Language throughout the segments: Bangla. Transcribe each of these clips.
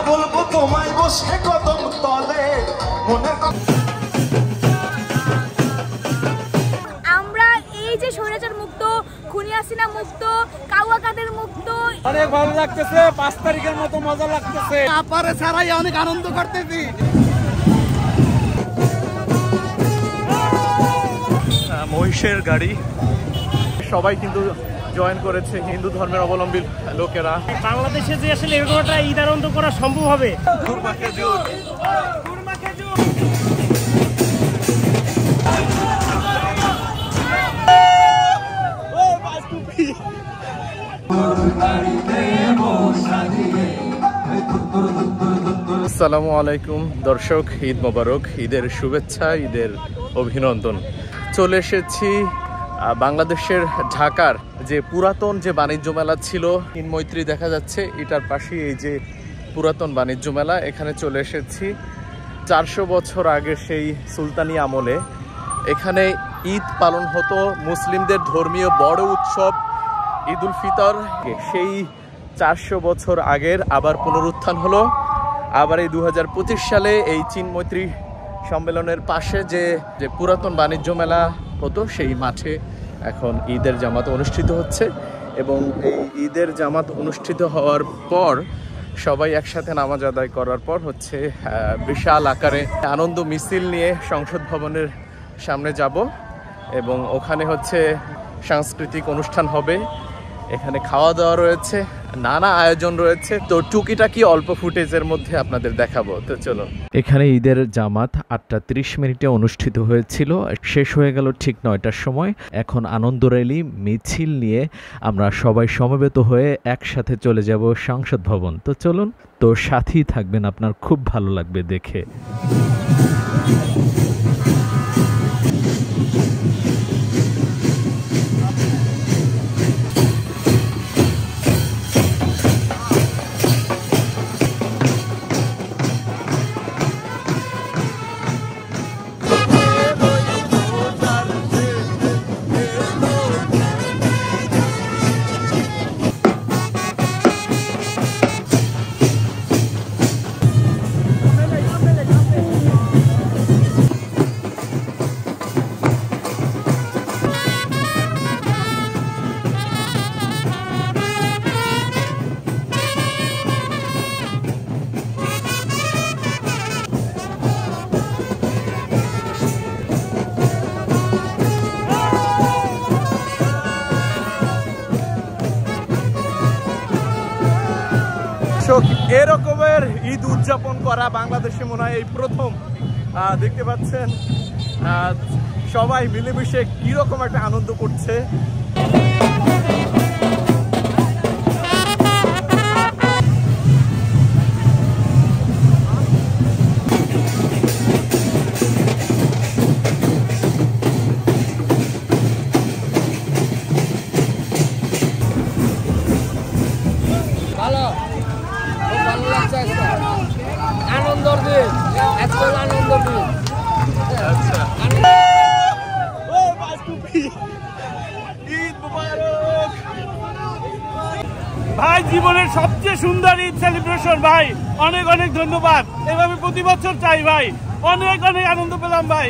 বলবো তোমায় বসে কদম তলে মনে। আমরা এই যে স্বৈরাচার মুক্ত, খুনি হাসিনা মুক্ত, কাউয়া কাদের মুক্ত, অনেক ভালো লাগতেছে। 5 তারিখের মতো মজা লাগতেছে। আপারে ছাড়াই অনেক আনন্দ করতেছি। মহিষের গাড়ি সবাই কিন্তু জয়েন করেছে হিন্দু ধর্মের অবলম্বী লোকেরা। বাংলাদেশে যে আসলে এরকম একটা ঈদ আনন্দ করা সম্ভব হবে। আসসালামু আলাইকুম দর্শক, ঈদ মোবারক, ঈদের শুভেচ্ছা, ঈদের অভিনন্দন। চলে এসেছি বাংলাদেশের ঢাকার যে পুরাতন যে বাণিজ্য মেলা ছিল, মৈত্রী দেখা যাচ্ছে এটার পাশে এই যে পুরাতন বাণিজ্য মেলা, এখানে চলে এসেছি। 400 বছর আগে সেই সুলতানি আমলে এখানে ঈদ পালন হতো, মুসলিমদের ধর্মীয় বড় উৎসব ঈদ উল ফিতর। সেই 400 বছর আগের আবার পুনরুত্থান হলো। আবার এই 2025 সালে এই চীন মৈত্রী সম্মেলনের পাশে যে পুরাতন বাণিজ্য মেলা হতো সেই মাঠে এখন ঈদের জামাত অনুষ্ঠিত হচ্ছে। এবং এই ঈদের জামাত অনুষ্ঠিত হওয়ার পর সবাই একসাথে নামাজ আদায় করার পর হচ্ছে বিশাল আকারে আনন্দ মিছিল নিয়ে সংসদ ভবনের সামনে যাব এবং ওখানে হচ্ছে সাংস্কৃতিক অনুষ্ঠান হবে। এখানে খাওয়া দাওয়া রয়েছে, নানা আয়োজন রয়েছে। তো টুকিটাকি অল্প ফুটেজের মধ্যে আপনাদের দেখাবো। তো চলো। এখানে ঈদের জামাত 8:30 অনুষ্ঠিত হয়েছিল, শেষ হয়ে গেল ঠিক 9টার সময়। এখন আনন্দ র্যালি মিছিল নিয়ে আমরা সবাই সমবেত হয়ে একসাথে চলে যাব সংসদ ভবন। তো চলুন, তো সাথেই থাকবেন, আপনার খুব ভালো লাগবে দেখে। এরকমের ঈদ উদযাপন করা বাংলাদেশে মনে হয় এই প্রথম। দেখতে পাচ্ছেন সবাই মিলেমিশে কিরকম একটা আনন্দ করছে। ভাই জীবনের সবচেয়ে সুন্দর ঈদ সেলিব্রেশন ভাই, অনেক অনেক ধন্যবাদ। এভাবে প্রতি বছর চাই ভাই, অনেক অনেক আনন্দ পেলাম ভাই।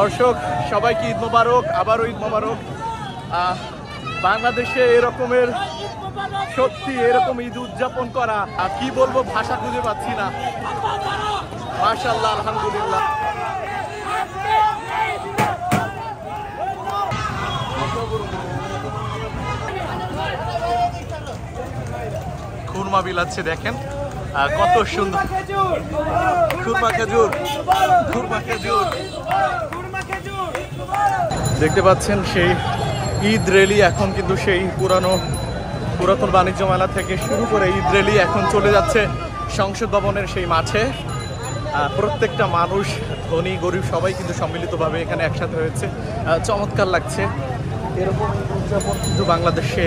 দর্শক সবাইকে ঈদ মোবারক, আবারও ঈদ মোবারক। বাংলাদেশে এরকমের সত্যি এরকম ঈদ উদযাপন করা কি বলবো, ভাষা খুঁজে পাচ্ছি না। মাশাআল্লাহ, আলহামদুলিল্লাহ। খুরমা বিলাচ্ছে দেখেন, কত সুন্দর খুরমা খেজুর, খুরমা খেজুর দেখতে পাচ্ছেন। সেই ঈদ র্যালি এখন কিন্তু সেই পুরাতন বাণিজ্য মেলা থেকে শুরু করে ঈদ র্যালি এখন চলে যাচ্ছে সংসদ ভবনের সেই মাঠে। প্রত্যেকটা মানুষ, ধনী গরিব সবাই কিন্তু সম্মিলিতভাবে এখানে একসাথে হয়েছে। চমৎকার লাগছে। এরকম উদযাপন কিন্তু বাংলাদেশে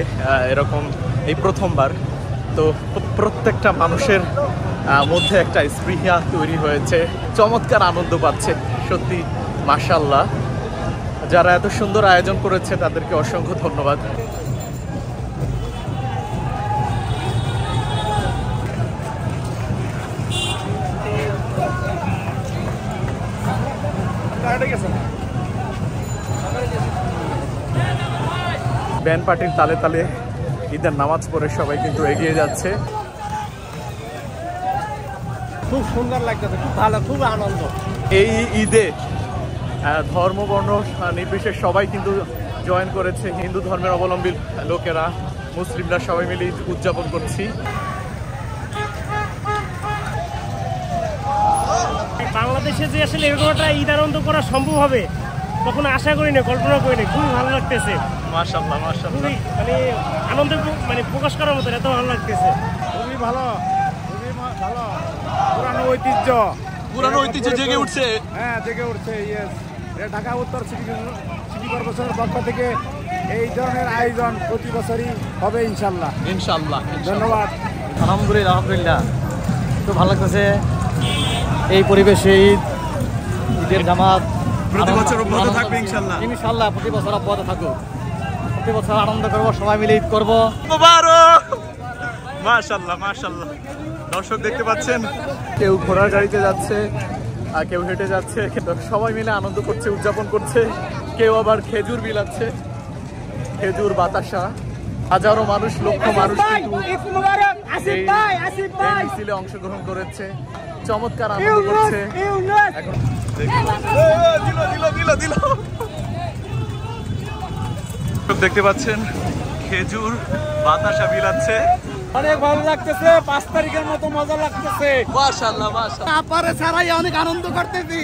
এরকম এই প্রথমবার। তো প্রত্যেকটা মানুষের মধ্যে একটা স্পৃহা তৈরি হয়েছে, চমৎকার আনন্দ পাচ্ছে। সত্যি মাশাআল্লাহ, যারা এত সুন্দর আয়োজন করেছে তাদেরকে অসংখ্য ধন্যবাদ। ব্যান্ড পার্টির তালে তালে ঈদের নামাজ পড়ে সবাই কিন্তু এগিয়ে যাচ্ছে। খুব সুন্দর লাগতেছে, খুব ভালো, খুব আনন্দ। এই ঈদে ধর্ম বর্ণ নির্বিশেষে সবাই কিন্তু জয়েন করেছে। হিন্দু ধর্মের অবলম্বী লোকেরা, মুসলিমরা সবাই মিলে ঈদ উদযাপন করছি। বাংলাদেশে যে আসলে এরকম একটা ঈদ আনন্দ করা সম্ভব হবে তখন আশা করি না, কল্পনা করি না। খুবই ভালো লাগতেছে। মাশাআল্লাহ মাশাআল্লাহ, মানে আনন্দ প্রকাশ করার মতো, এত ভালো লাগতেছে। খুবই ভালো, খুবই ভালো। পুরানো ঐতিহ্য জেগে উঠছে। হ্যাঁ, জেগে উঠছে। ইয়েস, ঢাকা উত্তর সিটি কর্পোরেশনের পক্ষ থেকে এই ধরনের আয়োজন প্রতি বছরই হবে ইনশাল্লাহ। ইনশাআল্লাহ, ধন্যবাদ। আলহামদুলিল্লাহ, আলহামদুলিল্লাহ, খুব ভালো লাগতেছে। এই পরিবেশে ঈদের জামাত প্রতি বছর অব্যাহত থাকবে ইনশাআল্লাহ। ইনশাআল্লাহ প্রতি বছর অব্যাহত থাকুক। প্রতি বছর আনন্দ করব, সবাই মিলে ঈদ করব। মুবারক। মাশাআল্লাহ মাশাআল্লাহ। দর্শক দেখতে পাচ্ছেন, কেউ ঘোড়ার গাড়িতে যাচ্ছে আর কেউ হেঁটে যাচ্ছে, সবাই মিলে আনন্দ করছে, উদযাপন করছে। কেউ আবার খেজুর বিলাচ্ছে, খেজুর বাতাসা। হাজারো মানুষ, লক্ষ মানুষ কিন্তু এই মিছিলে অংশগ্রহণ করেছে, চমৎকার আনন্দ করছে। এখন দেখতে পাচ্ছেন খেজুর বাতাসা বিলাচ্ছে। অনেক ভালো লাগতেছে। 5 তারিখের মতো মজা লাগতেছে। মাশাআল্লাহ মাশাআল্লাহ, তারপরে ছাড়াই অনেক আনন্দ করতেছি।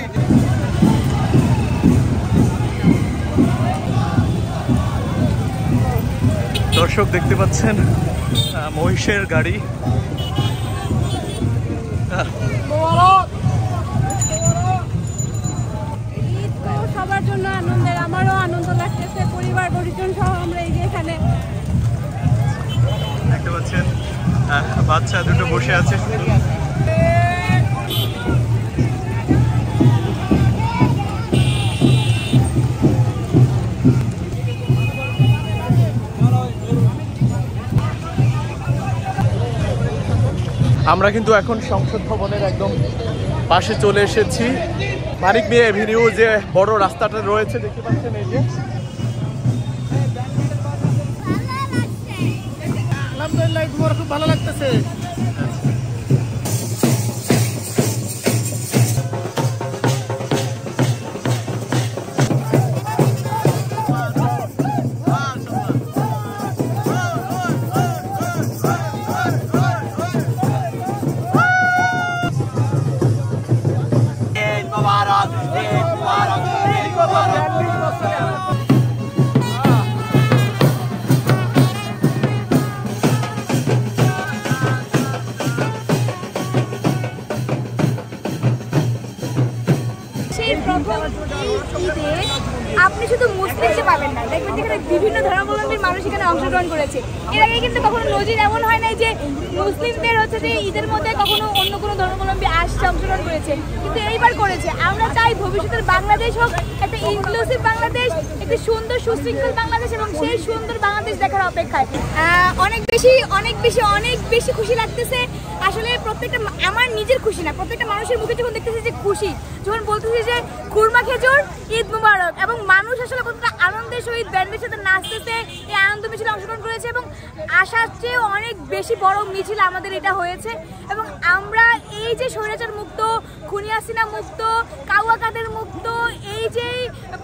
দর্শক দেখতে পাচ্ছেন মহিষের গাড়ি। ঈদ তো সবার জন্য আনন্দের, আমারও আনন্দ লাগতেছে। পরিবার পরিজন সহ আমরা এই যে এখানে দেখতে পাচ্ছেন বাচ্চা দুটো বসে আছে। আমরা কিন্তু এখন সংসদ ভবনের একদম পাশে চলে এসেছি। মানিক মিয়া এভিনিউ যে বড় রাস্তাটা রয়েছে দেখতে পাচ্ছেন, এই যে আলহামদুলিল্লাহ, খুব ভালো লাগতেছে। আপনি শুধু মুসলিমকে পাবেন না, দেখবেন যেখানে বিভিন্ন ধর্মাবলম্বীর মানুষ এখানে অংশগ্রহণ করেছে। এর আগে কিন্তু কখনো নজির এমন হয় নাই যে মুসলিমদের হচ্ছে যে ঈদের মধ্যে কখনো অন্য কোনো ধর্মাবলম্বী আসছে, অংশগ্রহণ করেছে, কিন্তু এইবার করেছে। আমরা চাই ভবিষ্যতের বাংলাদেশ হোক একটা ইনক্লুসিভ বাংলাদেশ, একটি সুন্দর সুশৃঙ্খল বাংলাদেশ, এবং সেই সুন্দর বাংলাদেশ দেখার অপেক্ষায় অনেক বেশি খুশি লাগতেছে। আসলে প্রত্যেকটা, আমার নিজের খুশি না, প্রত্যেকটা মানুষের মুখে যখন দেখতেছি যে খুশি, যখন বলতেছি যে খুরমা খেজুর ঈদ মুবারক, এবং মানুষ আসলে কতটা আনন্দের সহিত ব্যান্ডের সাথে নাচতেছে, এই আনন্দ মিছিলে অংশগ্রহণ করেছে, এবং আশার চেয়েও অনেক বেশি বড় মিছিল আমাদের এটা হয়েছে। এবং আমরা এই যে স্বৈরাচার মুক্ত, খুনি হাসিনা মুক্ত, কাউয়া কাদের মুক্ত, এই যে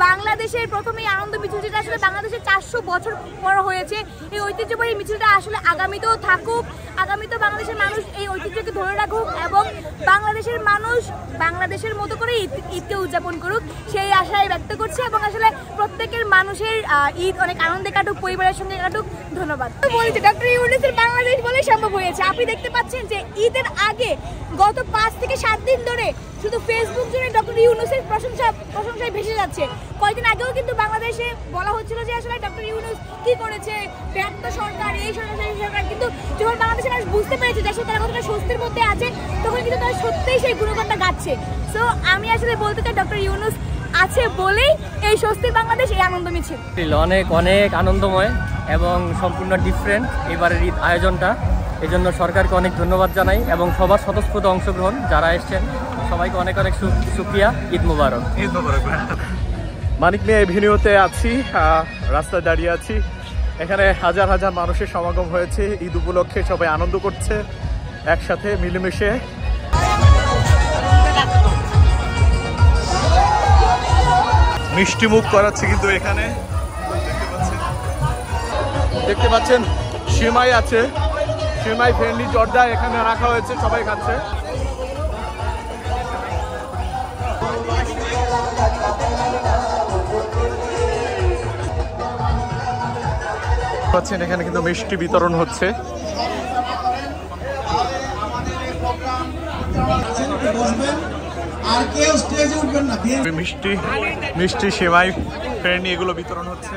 বাংলাদেশের প্রথম এই আনন্দ মিছিল, যেটা আসলে বাংলাদেশের 400 বছর পর হয়েছে, এই ঐতিহ্যবাহী মিছিলটা আসলে আগামীতেও থাকুক। আগামীতে বাংলাদেশের মানুষ এই ঐতিহ্যকে ধরে রাখুক এবং বাংলাদেশের মানুষ বাংলাদেশের মতো করে ঈদকে উদযাপন করুক সেই আশায় ব্যক্ত করছি এবং আসলে প্রত্যেকের মানুষের ঈদ অনেক আনন্দে কাটুক, পরিবারের সঙ্গে কাটুক। ধন্যবাদ। বলেছি ডক্টর ইউনূসের বাংলাদেশ বলেই সম্ভব হয়েছে। আপনি দেখতে পাচ্ছেন যে ঈদের আগে গত 5 থেকে 7 দিন ধরে শুধু ফেসবুক জুড়ে ডক্টর ইউনূসের প্রশংসায় ভেসে যাচ্ছে। কয়েকদিন আগেও কিন্তু বাংলাদেশে বলা হচ্ছিল যে আসলে ডক্টর ইউনূস কি করেছে, ব্যর্থ সরকার, এই সরকার সেই সরকার, কিন্তু যখন বাংলাদেশের মানুষ বুঝতে পেরেছে যে তারা কতটা স্বস্তির মধ্যে আছে তখন কিন্তু তারা সত্যিই সেই গুণগানটা গাচ্ছে। সো আমি আসলে বলতে চাই ডক্টর ইউনূস আছে বলেই এই স্বস্তির বাংলাদেশ, এই আনন্দ মিছিল অনেক অনেক আনন্দময় এবং সম্পূর্ণ ডিফারেন্ট এবারের ঈদ আয়োজনটা। এই জন্য সরকারকে অনেক ধন্যবাদ জানাই এবং সবার স্বতঃস্ফূর্ত অংশগ্রহণ যারা এসছেন সবাইকে অনেক অনেক শুকরিয়া। ঈদ মোবারক। ঈদ মোবারক। মানিক মিয়া এভিনিউতে আছি, রাস্তায় দাঁড়িয়ে আছি। এখানে হাজার হাজার মানুষের সমাগম হয়েছে। ঈদ উপলক্ষে সবাই আনন্দ করছে একসাথে মিলেমিশে। মিষ্টি মুখ করাচ্ছে কিন্তু এখানে দেখতে পাচ্ছেন সিমাই আছে, সিমাই ফেন্ডি জর্দা এখানে রাখা হয়েছে, সবাই খাচ্ছে। পাচ্ছেন এখানে কিন্তু মিষ্টি বিতরণ হচ্ছে। মিষ্টি মিষ্টি সেমাই ফেরনি এগুলো বিতরণ হচ্ছে।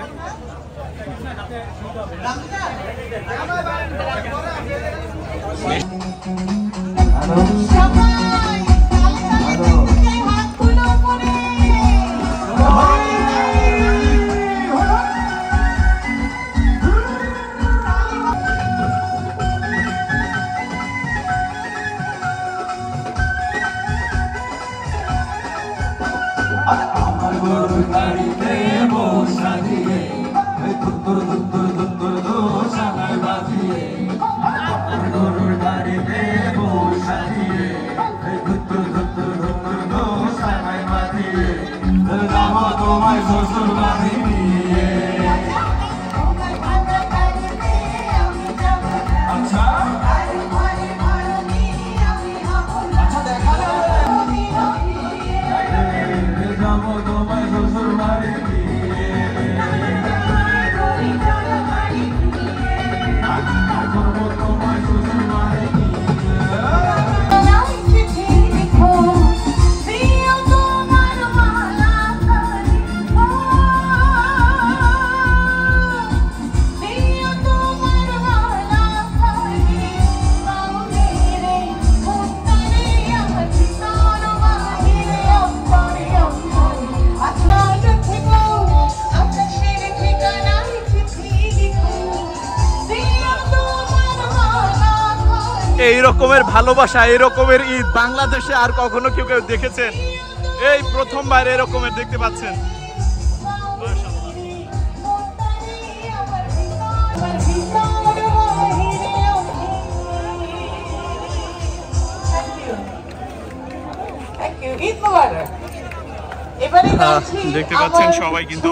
এই রকমের ভালোবাসা, এই রকমের ঈদ বাংলাদেশে আর কখনো কেউ কেউ দেখেছেন? এই প্রথমবার এরকমের দেখতে পাচ্ছেন। দেখতে পাচ্ছেন সবাই কিন্তু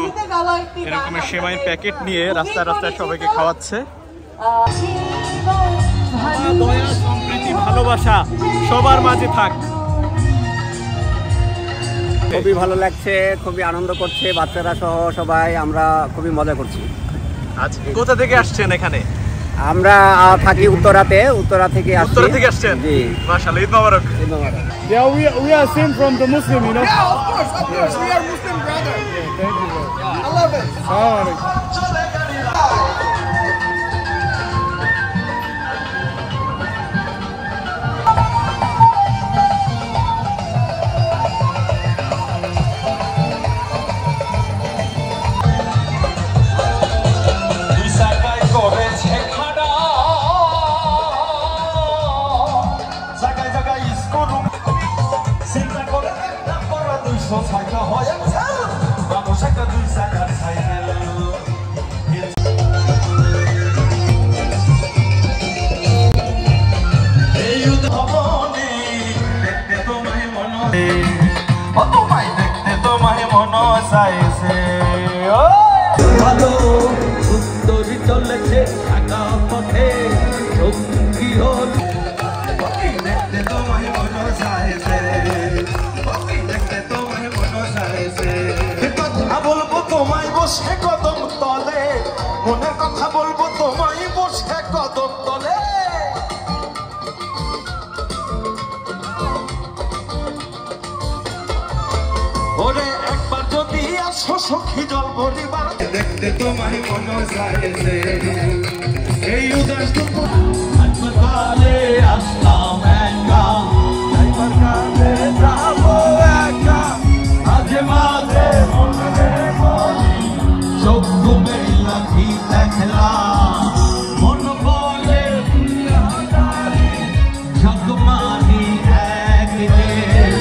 এরকমের সেমাইয়ের প্যাকেট নিয়ে রাস্তায় রাস্তায় সবাইকে খাওয়াচ্ছে। দয়া, সম্প্রীতি, ভালোবাসা সবার মাঝে থাক। খুবই ভালো লাগছে, খুবই আনন্দ করছে, বাচ্চারা সহ সবাই আমরা খুবই মজা করছি। আচ্ছা, কোথা থেকে আসছেন এখানে? আমরা থাকি উত্তরা থেকে আসছি। উত্তরা থেকে আসছেন? জি। মাশাআল্লাহ, ঈদ মোবারক। ঈদ মোবারক। Yeah, we are seen from the Muslim, you know. Yeah, of course, we are Muslim brother. Yeah, thank you, bro. I love it. সুন্দরী চলেছে ঢাকা পথে সঙ্গী সখী জল পরিবার দেখতে তোমায় মনে চাইছে এই উদাস দুপুর হাসপাতালে আসলাম একা ড্রাইভার কাঁধে যাবো একা মাঝে মাঝে মনে পড়ে চোখ মেলে লাঠি দেখলাম মন বলে দুনিয়াদারি জগমানি একদিন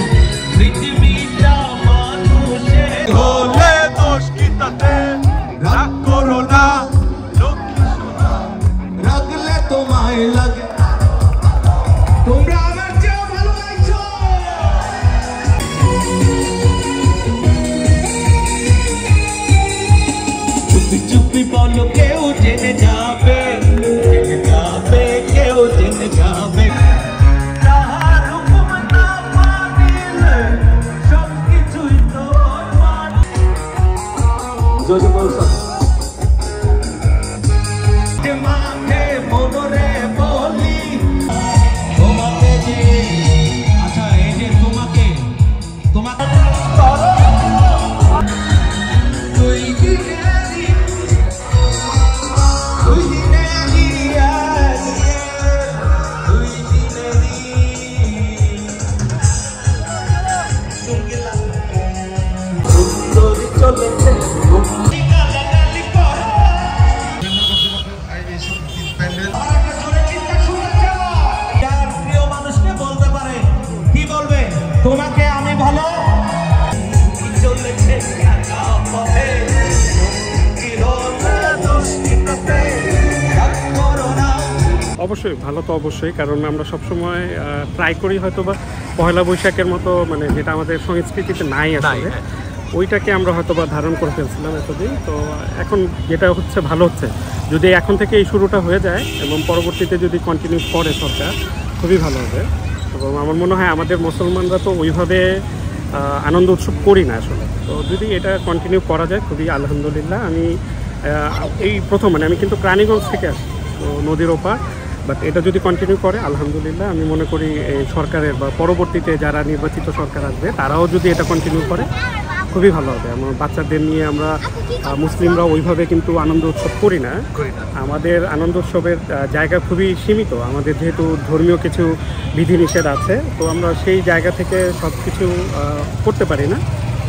পৃথিবীটা মানুষের হলে দোষ কি তাতে রাগ করো না লক্ষ্মী সোনা রাগলে তোমায় লাগে তোমরা আমার চেয়েও ভালো লাগছো চুপি চুপি বলো কেউ জেনে যাবে কেউ জেনে যাবে তাহার হুকুম না মানিলে সব কিছুই তো মাঠে মনরে বলি তোমাকে যে আচ্ছা এই যে তোমাকে তুই দিনেরই তুই দিনেরই সুন্দরী চলেছে প্রিয় মানুষকে বলতে পারে কি বলবে তোমাকে আমি ভালো চলেছে অবশ্যই ভালো তো অবশ্যই, কারণ আমরা সবসময় ট্রাই করি হয়তো বা পয়লা বৈশাখের মতো মানে যেটা আমাদের সংস্কৃতিতে নাই আসলে ওইটাকে আমরা হয়তো বা ধারণ করে ফেলছিলাম এতদিন। তো এখন যেটা হচ্ছে ভালো হচ্ছে, যদি এখন থেকে এই শুরুটা হয়ে যায় এবং পরবর্তীতে যদি কন্টিনিউ করে সরকার খুবই ভালো হবে। এবং আমার মনে হয় আমাদের মুসলমানরা তো ওইভাবে আনন্দ উৎসব করি না আসলে, তো যদি এটা কন্টিনিউ করা যায় খুবই আলহামদুলিল্লাহ। আমি এই প্রথম মানে আমি কিন্তু প্রাণীগঞ্জ থেকে আসি, তো নদীর ওপার, বাট এটা যদি কন্টিনিউ করে আলহামদুলিল্লাহ আমি মনে করি এই সরকারের বা পরবর্তীতে যারা নির্বাচিত সরকার আসবে তারাও যদি এটা কন্টিনিউ করে খুবই ভালো হবে। আমার বাচ্চাদের নিয়ে আমরা মুসলিমরা ওইভাবে কিন্তু আনন্দ উৎসব করি না, আমাদের আনন্দ উৎসবের জায়গা খুবই সীমিত। আমাদের যেহেতু ধর্মীয় কিছু বিধিনিষেধ আছে, তো আমরা সেই জায়গা থেকে সব কিছু করতে পারি না।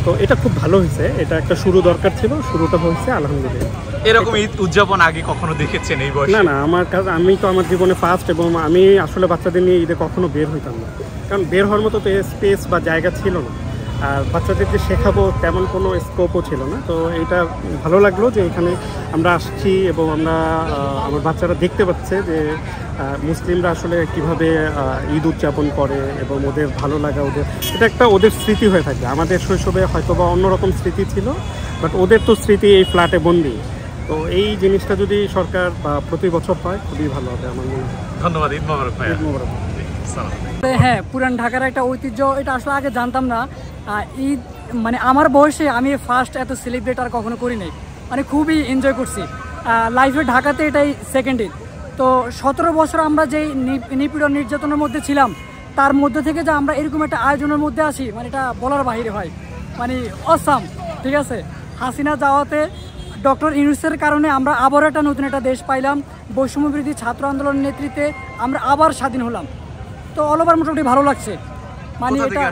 তো এটা খুব ভালো হয়েছে, এটা একটা শুরু দরকার ছিল, শুরুটা হয়েছে আলহামদুলিল্লাহ। এরকম ঈদ উদযাপন আগে কখনো দেখেছেন এই বয়সে? না না, আমার কাছে আমি তো আমার জীবনে ফার্স্ট, এবং আমি আসলে বাচ্চাদের নিয়ে ঈদে কখনো বের হইতাম না, কারণ বের হওয়ার মতো তো স্পেস বা জায়গা ছিল না, আর বাচ্চাদেরকে শেখাবো তেমন কোনো স্কোপও ছিল না। তো এটা ভালো লাগলো যে এখানে আমরা আসছি এবং আমরা আমার বাচ্চারা দেখতে পাচ্ছে যে মুসলিমরা আসলে কিভাবে ঈদ উদযাপন করে এবং ওদের ভালো লাগা, ওদের এটা একটা ওদের স্মৃতি হয়ে থাকে। আমাদের শৈশবে হয়তো বা অন্যরকম স্মৃতি ছিল, বাট ওদের তো স্মৃতি এই ফ্ল্যাটে বন্দি। তো এই জিনিসটা যদি সরকার বা প্রতি বছর হয় খুবই ভালো হবে আমার মনে হয়। ধন্যবাদ, ঈদ মোবারক ভাই। ঈদ মোবারক। হ্যাঁ, পুরান ঢাকার একটা ঐতিহ্য, এটা আসলে আগে জানতাম না। ঈদ মানে আমার বয়সে আমি ফার্স্ট এত সেলিব্রেট আর কখনো করি নাই, মানে খুবই এনজয় করছি লাইফে। ঢাকাতে এটাই সেকেন্ড ঈদ। তো 17 বছর আমরা যেই নিপীড়ন নির্যাতনের মধ্যে ছিলাম, তার মধ্যে থেকে যে আমরা এরকম একটা আয়োজনের মধ্যে আসি, মানে এটা বলার বাইরে হয়, মানে অসাম। ঠিক আছে, হাসিনা যাওয়াতে ডক্টর ইউনূসের কারণে আমরা আবারও একটা নতুন একটা দেশ পাইলাম, বৈষম্যবিরোধী ছাত্র আন্দোলনের নেতৃত্বে আমরা আবার স্বাধীন হলাম। তো অল ওভার মোটামুটি ভালো লাগছে। মানে এটা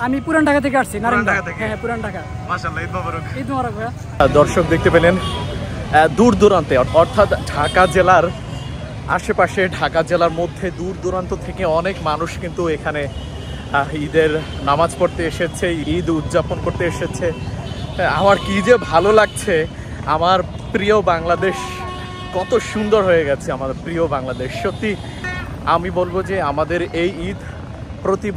আমি পুরান ঢাকা থেকে আসছি, নারায়ণগঞ্জ। হ্যাঁ, পুরান ঢাকা। মাশাআল্লাহ, ঈদ মোবারক। ঈদ মোবারক ভাইয়া। দর্শক দেখতে পেলেন দূর দূরান্তে, অর্থাৎ ঢাকা জেলার আশেপাশে, ঢাকা জেলার মধ্যে দূর দূরান্ত থেকে অনেক মানুষ কিন্তু এখানে ঈদের নামাজ পড়তে এসেছে, ঈদ উদযাপন করতে এসেছে। আমার কি যে ভালো লাগছে, আমার প্রিয় বাংলাদেশ কত সুন্দর হয়ে গেছে, আমাদের প্রিয় বাংলাদেশ। সত্যি আমি বলবো যে আমাদের এই ঈদ প্রতি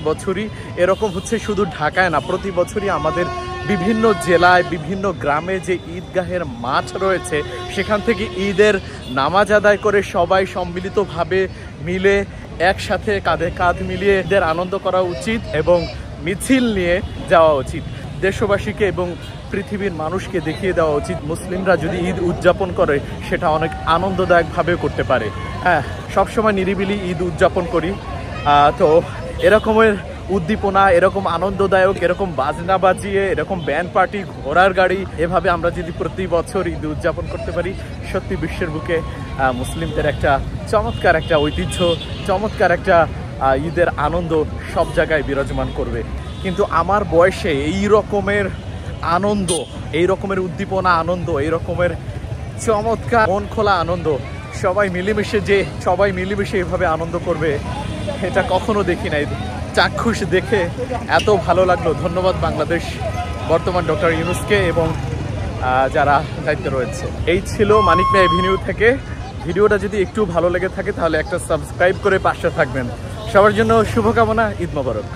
বছরই এরকম হচ্ছে, শুধু ঢাকায় না, প্রতি বছরই আমাদের বিভিন্ন জেলায়, বিভিন্ন গ্রামে যে ঈদগাহের মাঠ রয়েছে, সেখান থেকে ঈদের নামাজ আদায় করে সবাই সম্মিলিতভাবে মিলে একসাথে কাঁধে কাঁধ মিলিয়ে ঈদের আনন্দ করা উচিত এবং মিছিল নিয়ে যাওয়া উচিত। দেশবাসীকে এবং পৃথিবীর মানুষকে দেখিয়ে দেওয়া উচিত মুসলিমরা যদি ঈদ উদযাপন করে সেটা অনেক আনন্দদায়কভাবে করতে পারে। হ্যাঁ, সবসময় নিরিবিলি ঈদ উদযাপন করি, তো এরকমের উদ্দীপনা, এরকম আনন্দদায়ক, এরকম বাজনা বাজিয়ে, এরকম ব্যান্ড পার্টি, ঘোড়ার গাড়ি, এভাবে আমরা যদি প্রতি বছর ঈদ উদযাপন করতে পারি, সত্যি বিশ্বের বুকে মুসলিমদের একটা চমৎকার একটা ঐতিহ্য, চমৎকার একটা ঈদের আনন্দ সব জায়গায় বিরাজমান করবে। কিন্তু আমার বয়সে এই রকমের আনন্দ, এই রকমের উদ্দীপনা আনন্দ, এই রকমের চমৎকার মন খোলা আনন্দ, সবাই মিলেমিশে এভাবে আনন্দ করবে, এটা কখনো দেখি নাই। চাক্ষুষ দেখে এত ভালো লাগলো। ধন্যবাদ বাংলাদেশ বর্তমান ডক্টর ইউনূসকে এবং যারা দায়িত্বে রয়েছে। এই ছিল মানিক মিয়া এভিনিউ থেকে। ভিডিওটা যদি একটু ভালো লেগে থাকে তাহলে একটা সাবস্ক্রাইব করে পাশে থাকবেন। সবার জন্য শুভকামনা। ঈদ মোবারক।